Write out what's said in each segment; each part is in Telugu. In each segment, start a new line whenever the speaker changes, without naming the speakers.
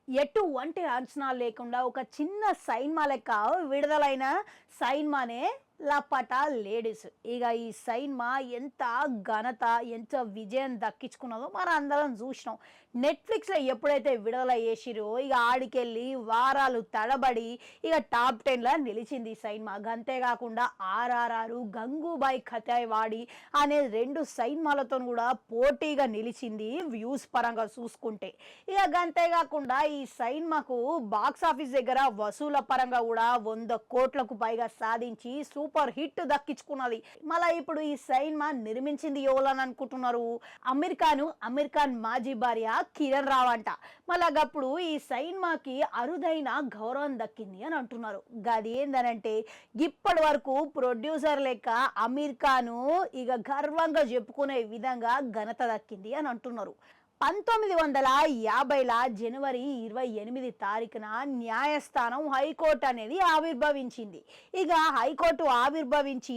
ఎటువంటి అంచనా లేకుండా ఒక చిన్న సైన్మా లెక్క విడుదలైన సైన్మానే లపటా లేడీస్. ఇక ఈ సైన్మా ఎంత ఘనత, ఎంత విజయం దక్కించుకున్నదో మనం అందరం చూసినాం. నెట్ఫ్లిక్స్లో ఎప్పుడైతే విడుదల చేసిరో ఇక ఆడికెళ్ళి వారాలు తడబడి ఇక టాప్ 10లా నిలిచింది ఈ సైన్మా. అంతేకాకుండా ఆర్ఆర్ఆర్, గంగూబాయ్ ఖతాయవాడి అనే 2 సైన్మాలతో కూడా పోటీగా నిలిచింది వ్యూస్ పరంగా చూసుకుంటే. ఇక అంతేకాకుండా ఈ సైన్మాకు బాక్స్ ఆఫీస్ దగ్గర వసూల పరంగా కూడా 100 కోట్లకు పైగా సాధించి సూపర్ హిట్ దక్కించుకున్నది. మళ్ళీ ఇప్పుడు ఈ సైన్మా నిర్మించింది ఎవరని అనుకుంటున్నారు? అమెరికాన్ మాజీ భార్య కిరణ్ రావ్ అంట. మళ్ళీ అప్పుడు ఈ సైన్మాకి అరుదైన గౌరవం దక్కింది అని అంటున్నారు. గది ఏందనంటే ఇప్పటి వరకు ప్రొడ్యూసర్ లెక్క అమెరికాను ఇక గర్వంగా చెప్పుకునే విధంగా ఘనత దక్కింది అని అంటున్నారు. 1950 జనవరి 28 న్యాయస్థానం హైకోర్టు అనేది ఆవిర్భవించింది. ఇక హైకోర్టు ఆవిర్భవించి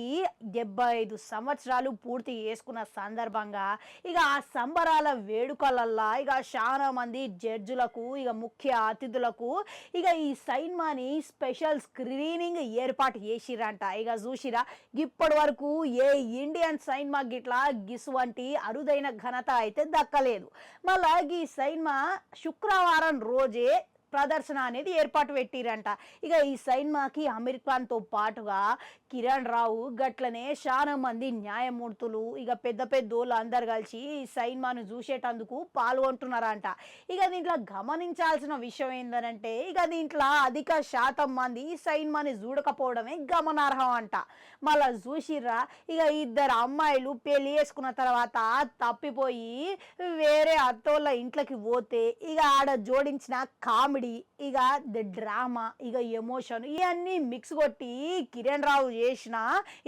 75 సంవత్సరాలు పూర్తి చేసుకున్న సందర్భంగా ఇక ఆ సంబరాల వేడుకలల్లా ఇక చాలా మంది జడ్జులకు ఇక ముఖ్య అతిథులకు ఇక ఈ సైన్మాని స్పెషల్ స్క్రీనింగ్ ఏర్పాటు చేసిరంట. ఇక చూసిరా, ఇప్పటి వరకు ఏ ఇండియన్ సైన్మా గిట్లా గిసువంటి అరుదైన ఘనత అయితే దక్కలేదు. మళ్ళా ఈ సైన్మా శుక్రవారం రోజే ప్రదర్శన అనేది ఏర్పాటు పెట్టిరంట. ఇక ఈ సైన్మాకి అమెరికాతో పాటుగా కిరణ్ రావు గట్లనే చాలా మంది న్యాయమూర్తులు ఇక పెద్ద పెద్దోళ్ళు అందరు కలిసి ఈ సైన్మాను చూసేటందుకు పాల్గొంటున్నారంట. ఇక దీంట్లో గమనించాల్సిన విషయం ఏంటంటే ఇక దీంట్లో అధిక శాతం మంది ఈ సైన్మాని చూడకపోవడమే గమనార్హం అంట. మళ్ళా చూసిర్రా, ఇక 2 అమ్మాయిలు పెళ్లి చేసుకున్న తర్వాత తప్పిపోయి వేరే అత్తోళ్ళ ఇంట్లోకి పోతే ఇక ఆడ జోడించిన కామెడీ, ఇక ద డ్రామా, ఇక ఎమోషన్ ఇవన్నీ మిక్స్ కొట్టి కిరణ్ రావు చేసిన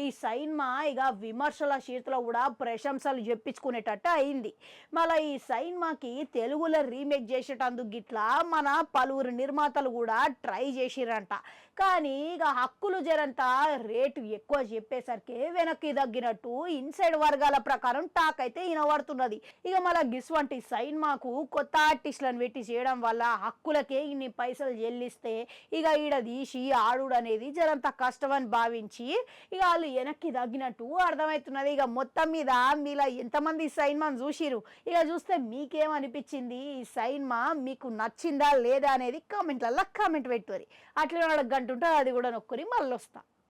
ఈ సైన్మా ఇక విమర్శల చేతిలో కూడా ప్రశంసలు చెప్పించుకునేటట్టు అయింది. మళ్ళీ ఈ సైన్మాకి తెలుగులో రీమేక్ చేసేటందుకు గిట్లా మన పలువురు నిర్మాతలు కూడా ట్రై చేసిరంట. కానీ ఇక హక్కులు జరంతా రేటు ఎక్కువ చెప్పేసరికి వెనక్కి తగ్గినట్టు ఇన్సైడ్ వర్గాల ప్రకారం టాక్ అయితే వినబడుతున్నది. ఇక మళ్ళీ గిస్వంటి సైన్మాకు కొత్త ఆర్టిస్టులను పెట్టి చేయడం వల్ల హక్కులకే ఇన్ని పైసలు చెల్లిస్తే ఇక ఈడ తీసి ఆడుడు అనేది జరంత కష్టమని భావించి ఇక వాళ్ళు వెనక్కి తగ్గినట్టు అర్థమవుతున్నది. ఇక మొత్తం మీద మీలా ఎంతమంది ఈ సైన్మాను చూసిరు? ఇక చూస్తే మీకేమనిపించింది? ఈ సైన్మా మీకు నచ్చిందా లేదా అనేది కామెంట్లలో కామెంట్ పెట్టుకోరి. అట్లా గంట ఉంటుంది, అది కూడా నొక్కుని మళ్ళీ వస్తా.